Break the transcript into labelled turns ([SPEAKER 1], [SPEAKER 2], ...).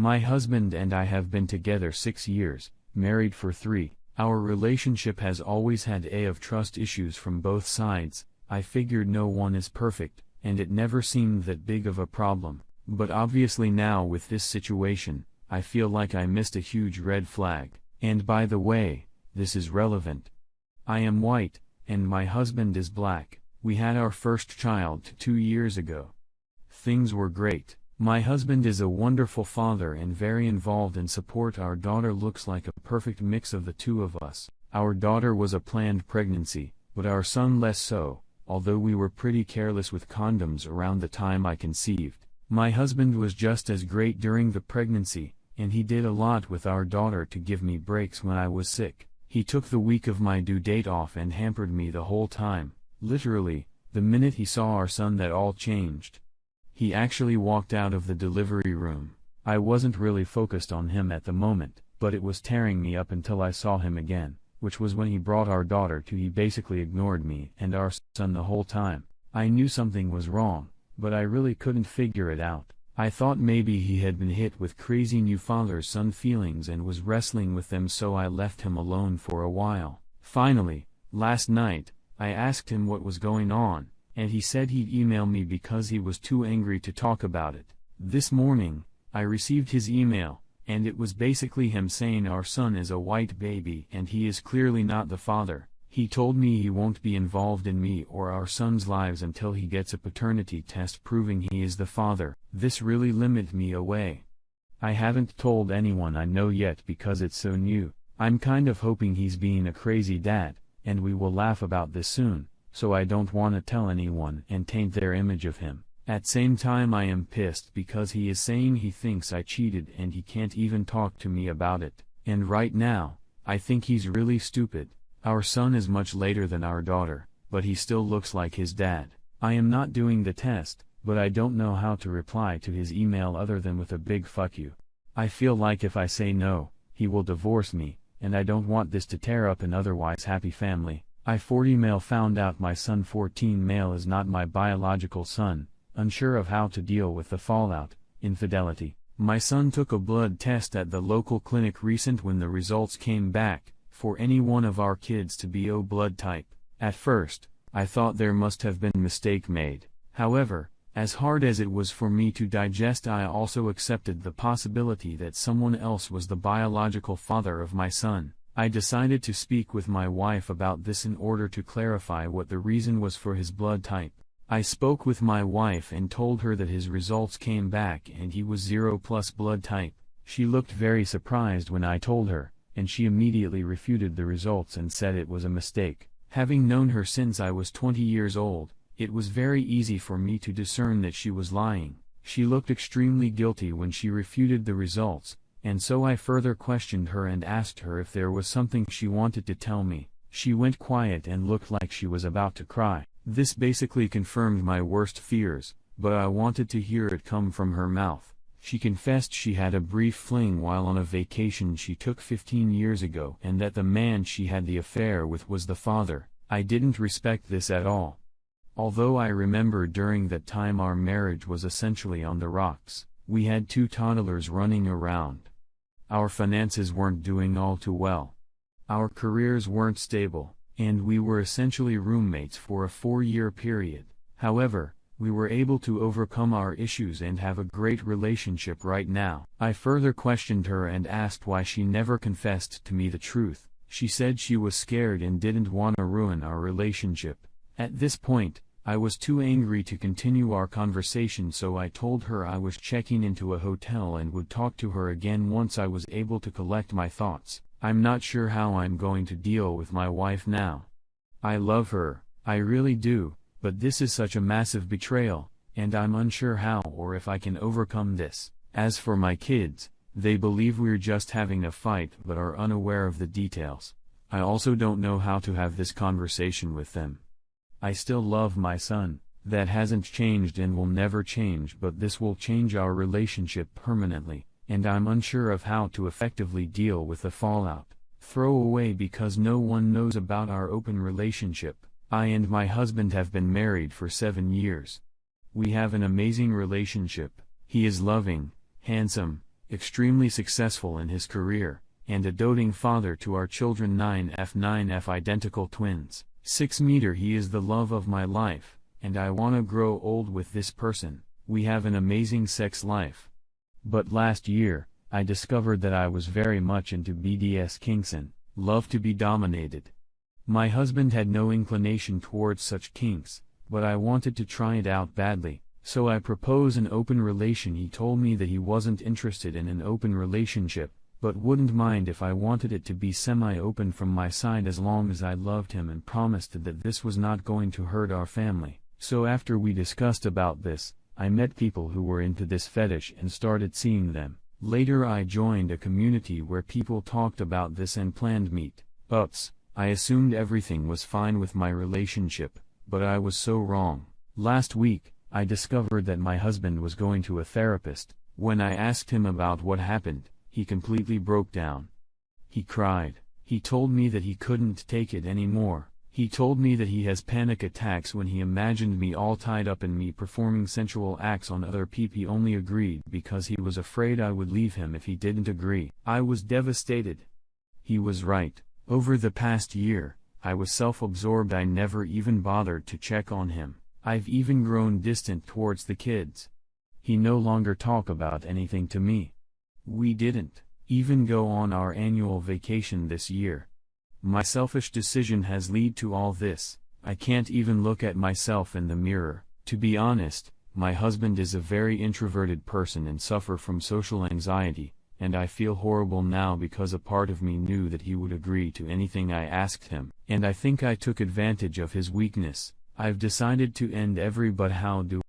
[SPEAKER 1] My husband and I have been together 6 years, married for 3. Our relationship has always had of trust issues from both sides. I figured no one is perfect, and it never seemed that big of a problem. But obviously now with this situation, I feel like I missed a huge red flag. And by the way, this is relevant. I am white, and my husband is black. We had our first child 2 years ago. Things were great. My husband is a wonderful father and very involved in support. Our daughter looks like a perfect mix of the two of us. Our daughter was a planned pregnancy, but our son less so, although we were pretty careless with condoms around the time I conceived. My husband was just as great during the pregnancy, and he did a lot with our daughter to give me breaks when I was sick. He took the week of my due date off and hampered me the whole time. Literally, the minute he saw our son that all changed. He actually walked out of the delivery room. I wasn't really focused on him at the moment, but it was tearing me up until I saw him again, which was when he brought our daughter to. He basically ignored me and our son the whole time. I knew something was wrong, but I really couldn't figure it out. I thought maybe he had been hit with crazy new father-son feelings and was wrestling with them, so I left him alone for a while. Finally, last night, I asked him what was going on, and he said he'd email me because he was too angry to talk about it. This morning, I received his email, and it was basically him saying our son is a white baby and he is clearly not the father. He told me he won't be involved in me or our son's lives until he gets a paternity test proving he is the father. This really limits me away. I haven't told anyone I know yet because it's so new. I'm kind of hoping he's being a crazy dad, and we will laugh about this soon, so I don't want to tell anyone and taint their image of him. At same time I am pissed because he is saying he thinks I cheated and he can't even talk to me about it. And right now, I think he's really stupid. Our son is much later than our daughter, but he still looks like his dad. I am not doing the test, but I don't know how to reply to his email other than with a big fuck you. I feel like if I say no, he will divorce me, and I don't want this to tear up an otherwise happy family. I 40 male found out my son 14 male is not my biological son, unsure of how to deal with the fallout, infidelity. My son took a blood test at the local clinic recent when the results came back, for any one of our kids to be O blood type. At first, I thought there must have been mistake made. However, as hard as it was for me to digest, I also accepted the possibility that someone else was the biological father of my son. I decided to speak with my wife about this in order to clarify what the reason was for his blood type. I spoke with my wife and told her that his results came back and he was 0+ blood type. She looked very surprised when I told her, and she immediately refuted the results and said it was a mistake. Having known her since I was 20 years old, it was very easy for me to discern that she was lying. She looked extremely guilty when she refuted the results, and so I further questioned her and asked her if there was something she wanted to tell me. She went quiet and looked like she was about to cry. This basically confirmed my worst fears, but I wanted to hear it come from her mouth. She confessed she had a brief fling while on a vacation she took 15 years ago and that the man she had the affair with was the father. I didn't respect this at all. Although I remember during that time our marriage was essentially on the rocks. We had 2 toddlers running around. Our finances weren't doing all too well. Our careers weren't stable, and we were essentially roommates for a 4-year period. However, we were able to overcome our issues and have a great relationship right now. I further questioned her and asked why she never confessed to me the truth. She said she was scared and didn't want to ruin our relationship. At this point, I was too angry to continue our conversation, so I told her I was checking into a hotel and would talk to her again once I was able to collect my thoughts. I'm not sure how I'm going to deal with my wife now. I love her, I really do, but this is such a massive betrayal, and I'm unsure how or if I can overcome this. As for my kids, they believe we're just having a fight but are unaware of the details. I also don't know how to have this conversation with them. I still love my son, that hasn't changed and will never change, but this will change our relationship permanently, and I'm unsure of how to effectively deal with the fallout. Throw away because no one knows about our open relationship. I and my husband have been married for 7 years. We have an amazing relationship. He is loving, handsome, extremely successful in his career, and a doting father to our children 9F identical twins. 6 meter. He is the love of my life, and I wanna grow old with this person. We have an amazing sex life. But last year, I discovered that I was very much into BDS kinks and love to be dominated. My husband had no inclination towards such kinks, but I wanted to try it out badly, so I proposed an open relation. He told me that he wasn't interested in an open relationship, but wouldn't mind if I wanted it to be semi-open from my side as long as I loved him, and promised that this was not going to hurt our family. So after we discussed about this, I met people who were into this fetish and started seeing them. Later I joined a community where people talked about this and planned meet-ups. I assumed everything was fine with my relationship, but I was so wrong. Last week, I discovered that my husband was going to a therapist. When I asked him about what happened, he completely broke down. He cried. He told me that he couldn't take it anymore. He told me that he has panic attacks when he imagined me all tied up in me performing sensual acts on other people. He only agreed because he was afraid I would leave him if he didn't agree. I was devastated. He was right. Over the past year, I was self-absorbed. I never even bothered to check on him. I've even grown distant towards the kids. He no longer talked about anything to me. We didn't even go on our annual vacation this year. My selfish decision has led to all this. I can't even look at myself in the mirror. To be honest, my husband is a very introverted person and suffers from social anxiety, and I feel horrible now because a part of me knew that he would agree to anything I asked him, and I think I took advantage of his weakness. I've decided to end every. But how do